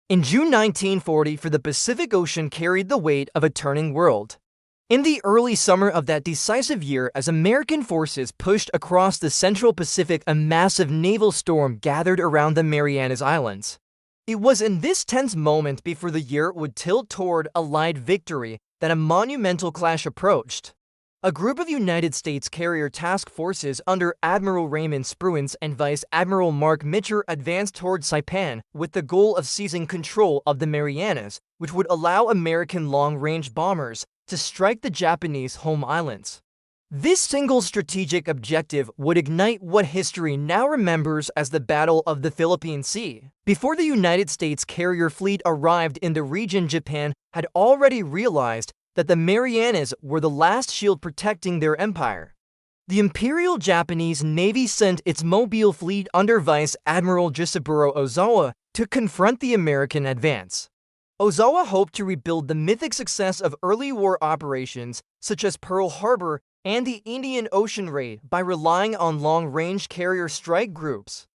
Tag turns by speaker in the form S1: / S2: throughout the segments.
S1: In June 1940, for the Pacific Ocean carried the weight of a turning world. In the early summer of that decisive year, as American forces pushed across the Central Pacific, a massive naval storm gathered around the Marianas Islands. It was in this tense moment before the year would tilt toward Allied victory that a monumental clash approached. A group of United States carrier task forces under Admiral Raymond Spruance and Vice Admiral Mark Mitcher advanced toward Saipan with the goal of seizing control of the Marianas, which would allow American long-range bombers to strike the Japanese home islands. This single strategic objective would ignite what history now remembers as the Battle of the Philippine Sea. Before the United States carrier fleet arrived in the region, Japan had already realized that the Marianas were the last shield protecting their empire. The Imperial Japanese Navy sent its mobile fleet under Vice Admiral Jisaburo Ozawa to confront the American advance. Ozawa hoped to rebuild the mythic success of early war operations such as Pearl Harbor and the Indian Ocean Raid by relying on long-range carrier strike groups.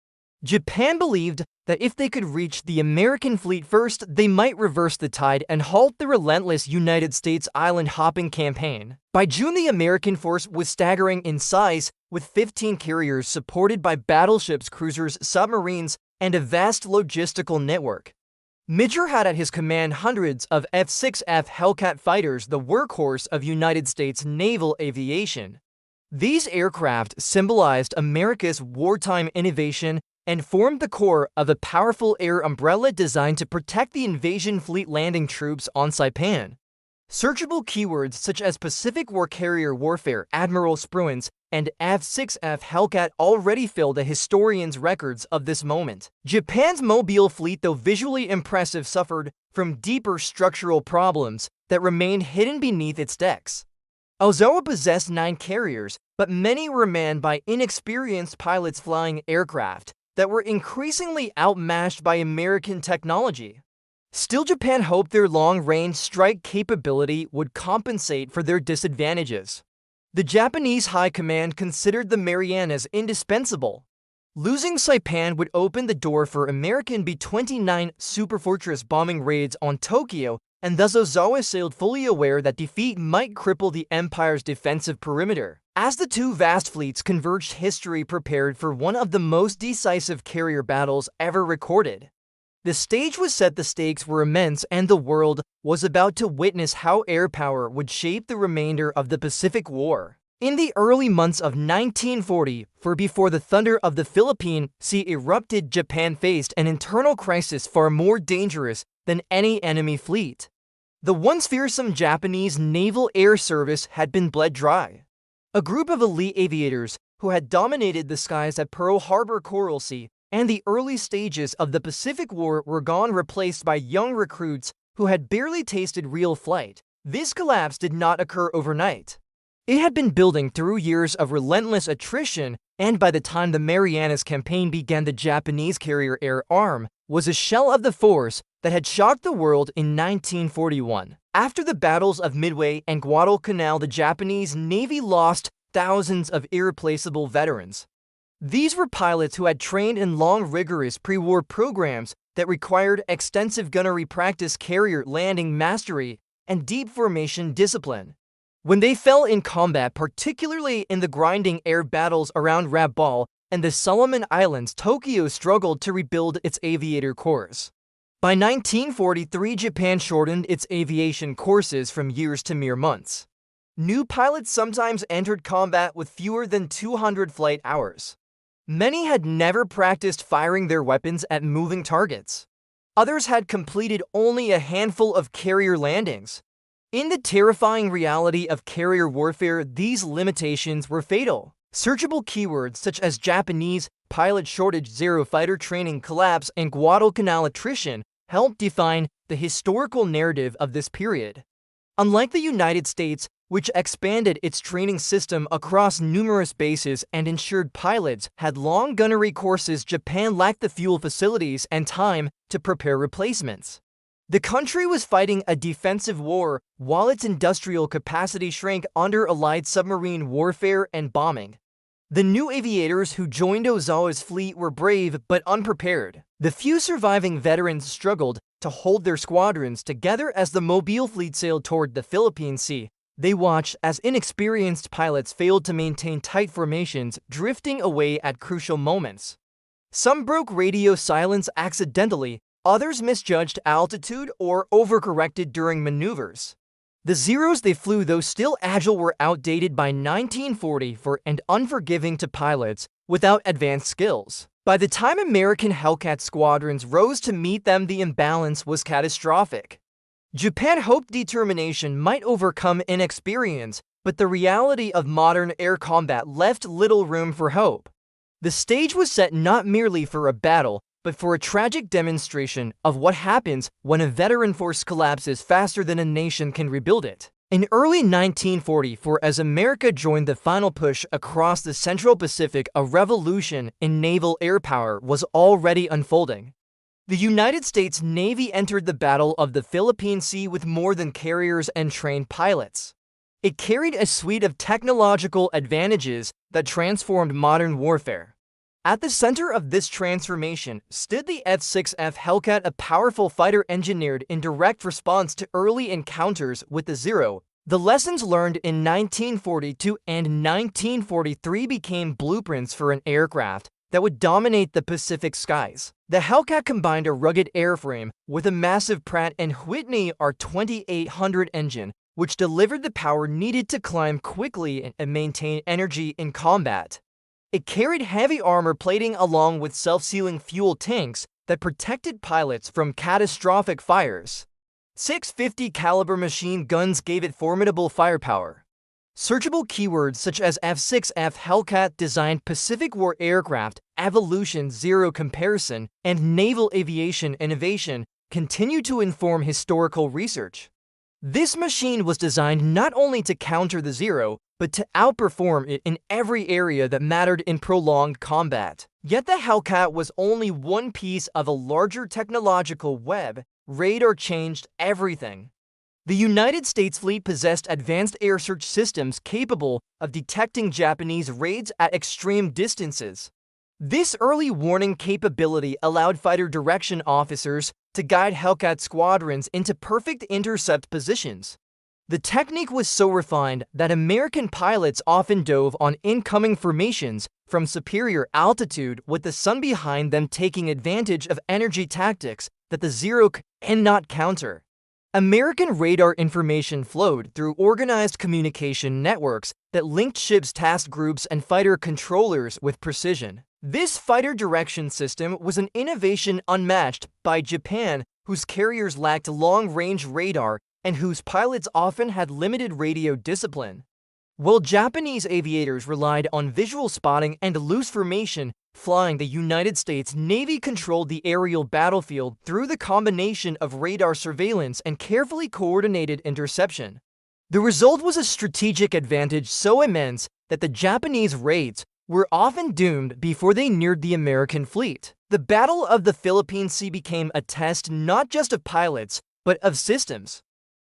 S1: Japan believed that if they could reach the American fleet first, they might reverse the tide and halt the relentless United States island-hopping campaign. By June, the American force was staggering in size, with 15 carriers supported by battleships, cruisers, submarines, and a vast logistical network. Mitcher had at his command hundreds of F6F Hellcat fighters, the workhorse of United States naval aviation. These aircraft symbolized America's wartime innovation and formed the core of a powerful air umbrella designed to protect the invasion fleet landing troops on Saipan. Searchable keywords such as Pacific War Carrier Warfare, Admiral Spruance, and F6F Hellcat already fill the historian's records of this moment. Japan's mobile fleet, though visually impressive, suffered from deeper structural problems that remained hidden beneath its decks. Ozawa possessed 9 carriers, but many were manned by inexperienced pilots flying aircraft that were increasingly outmatched by American technology. Still, Japan hoped their long-range strike capability would compensate for their disadvantages. The Japanese High Command considered the Marianas indispensable. Losing Saipan would open the door for American B-29 superfortress bombing raids on Tokyo, and thus Ozawa sailed fully aware that defeat might cripple the empire's defensive perimeter. As the two vast fleets converged, history prepared for one of the most decisive carrier battles ever recorded. The stage was set, the stakes were immense, and the world was about to witness how air power would shape the remainder of the Pacific War. In the early months of 1940, before the thunder of the Philippine Sea erupted, Japan faced an internal crisis far more dangerous than any enemy fleet. The once fearsome Japanese Naval Air Service had been bled dry. A group of elite aviators who had dominated the skies at Pearl Harbor, Coral Sea, and the early stages of the Pacific War were gone, replaced by young recruits who had barely tasted real flight. This collapse did not occur overnight. It had been building through years of relentless attrition, and by the time the Marianas campaign began, the Japanese carrier air arm was a shell of the force that had shocked the world in 1941. After the battles of Midway and Guadalcanal, the Japanese Navy lost thousands of irreplaceable veterans. These were pilots who had trained in long, rigorous pre-war programs that required extensive gunnery practice, carrier landing mastery, and deep formation discipline. When they fell in combat, particularly in the grinding air battles around Rabaul and the Solomon Islands, Tokyo struggled to rebuild its aviator corps. By 1943, Japan shortened its aviation courses from years to mere months. New pilots sometimes entered combat with fewer than 200 flight hours. Many had never practiced firing their weapons at moving targets. Others had completed only a handful of carrier landings. In the terrifying reality of carrier warfare, these limitations were fatal. Searchable keywords such as Japanese pilot shortage, zero fighter training collapse, and Guadalcanal attrition helped define the historical narrative of this period. Unlike the United States, which expanded its training system across numerous bases and ensured pilots had long gunnery courses, Japan lacked the fuel facilities and time to prepare replacements. The country was fighting a defensive war while its industrial capacity shrank under Allied submarine warfare and bombing. The new aviators who joined Ozawa's fleet were brave but unprepared. The few surviving veterans struggled to hold their squadrons together as the Mobile fleet sailed toward the Philippine Sea. They watched as inexperienced pilots failed to maintain tight formations, drifting away at crucial moments. Some broke radio silence accidentally, others misjudged altitude or overcorrected during maneuvers. The Zeros they flew, though still agile, were outdated by 1940 and unforgiving to pilots without advanced skills. By the time American Hellcat squadrons rose to meet them, the imbalance was catastrophic. Japan hoped determination might overcome inexperience, but the reality of modern air combat left little room for hope. The stage was set not merely for a battle, but for a tragic demonstration of what happens when a veteran force collapses faster than a nation can rebuild it. In early 1944, as America joined the final push across the Central Pacific, a revolution in naval air power was already unfolding. The United States Navy entered the Battle of the Philippine Sea with more than carriers and trained pilots. It carried a suite of technological advantages that transformed modern warfare. At the center of this transformation stood the F6F Hellcat, a powerful fighter engineered in direct response to early encounters with the Zero. The lessons learned in 1942 and 1943 became blueprints for an aircraft that would dominate the Pacific skies. The Hellcat combined a rugged airframe with a massive Pratt & Whitney R2800 engine, which delivered the power needed to climb quickly and maintain energy in combat. It carried heavy armor plating along with self-sealing fuel tanks that protected pilots from catastrophic fires. 650 caliber machine guns gave it formidable firepower. Searchable keywords such as F6F Hellcat designed Pacific War aircraft, evolution, zero comparison, and naval aviation innovation continue to inform historical research. This machine was designed not only to counter the Zero, but to outperform it in every area that mattered in prolonged combat. Yet the Hellcat was only one piece of a larger technological web. Radar changed everything. The United States fleet possessed advanced air search systems capable of detecting Japanese raids at extreme distances. This early warning capability allowed fighter direction officers to guide Hellcat squadrons into perfect intercept positions. The technique was so refined that American pilots often dove on incoming formations from superior altitude, with the sun behind them, taking advantage of energy tactics that the Zero cannot counter. American radar information flowed through organized communication networks that linked ships, task groups, and fighter controllers with precision. This fighter direction system was an innovation unmatched by Japan, whose carriers lacked long-range radar and whose pilots often had limited radio discipline. While Japanese aviators relied on visual spotting and loose formation flying, the United States Navy controlled the aerial battlefield through the combination of radar surveillance and carefully coordinated interception. The result was a strategic advantage so immense that the Japanese raids were often doomed before they neared the American fleet. The Battle of the Philippine Sea became a test not just of pilots, but of systems.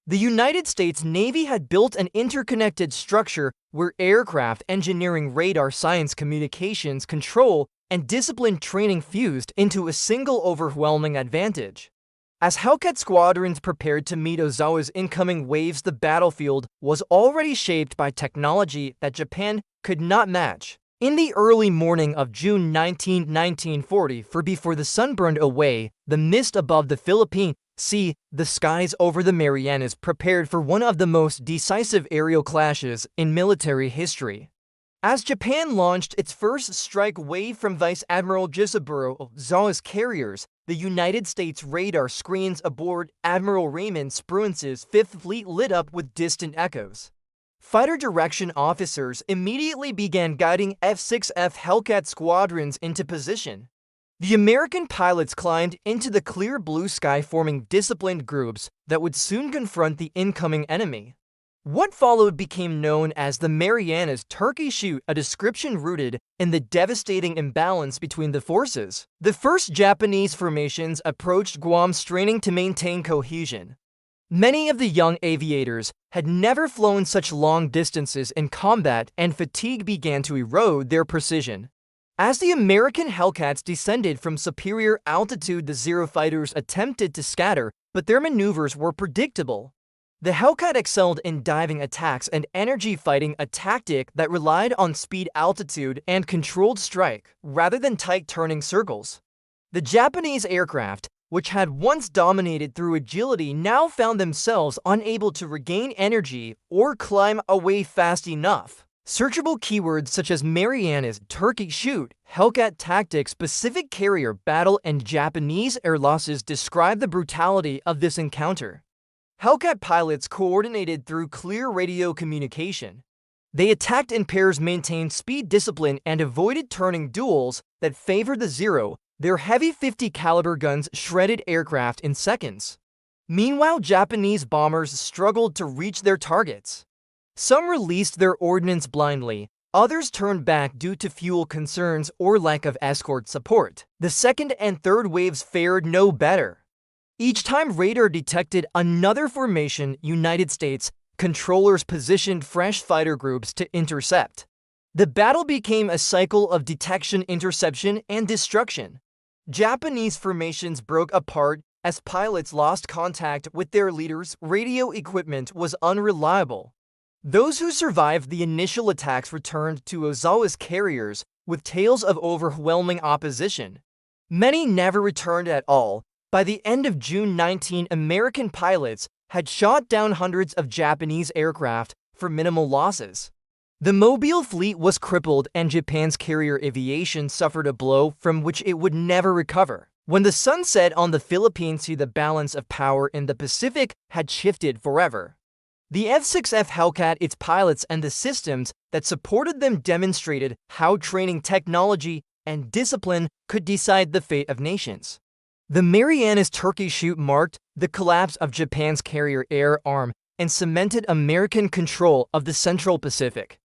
S1: The United States Navy had built an interconnected structure where aircraft engineering, radar science, communications, control, and discipline training fused into a single overwhelming advantage. As Hellcat squadrons prepared to meet Ozawa's incoming waves, the battlefield was already shaped by technology that Japan could not match. In the early morning of June 1940, before the sun burned away the mist above the Philippine Sea, the skies over the Marianas prepared for one of the most decisive aerial clashes in military history. As Japan launched its first strike wave from Vice Admiral Gisaburo Ozawa's carriers, the United States radar screens aboard Admiral Raymond Spruance's Fifth Fleet lit up with distant echoes. Fighter direction officers immediately began guiding F6F Hellcat squadrons into position. The American pilots climbed into the clear blue sky, forming disciplined groups that would soon confront the incoming enemy. What followed became known as the Marianas Turkey Shoot, a description rooted in the devastating imbalance between the forces. The first Japanese formations approached Guam, straining to maintain cohesion. Many of the young aviators had never flown such long distances in combat, and fatigue began to erode their precision. As the American Hellcats descended from superior altitude, the Zero fighters attempted to scatter, but their maneuvers were predictable. The Hellcat excelled in diving attacks and energy fighting, a tactic that relied on speed, altitude, and controlled strike, rather than tight turning circles. The Japanese aircraft, which had once dominated through agility, now found themselves unable to regain energy or climb away fast enough. Searchable keywords such as Marianas Turkey Shoot, Hellcat tactics, Pacific carrier battle, and Japanese air losses describe the brutality of this encounter. Hellcat pilots coordinated through clear radio communication. They attacked in pairs, maintained speed discipline, and avoided turning duels that favored the Zero. Their heavy 50 caliber guns shredded aircraft in seconds. Meanwhile, Japanese bombers struggled to reach their targets. Some released their ordnance blindly, others turned back due to fuel concerns or lack of escort support. The second and third waves fared no better. Each time radar detected another formation, United States controllers positioned fresh fighter groups to intercept. The battle became a cycle of detection, interception, and destruction. Japanese formations broke apart as pilots lost contact with their leaders. Radio equipment was unreliable. Those who survived the initial attacks returned to Ozawa's carriers with tales of overwhelming opposition. Many never returned at all. By the end of June 19, American pilots had shot down hundreds of Japanese aircraft for minimal losses. The Mobile fleet was crippled, and Japan's carrier aviation suffered a blow from which it would never recover. When the sun set on the Philippine Sea, the balance of power in the Pacific had shifted forever. The F6F Hellcat, its pilots, and the systems that supported them demonstrated how training, technology, and discipline could decide the fate of nations. The Marianas Turkey Shoot marked the collapse of Japan's carrier air arm and cemented American control of the Central Pacific.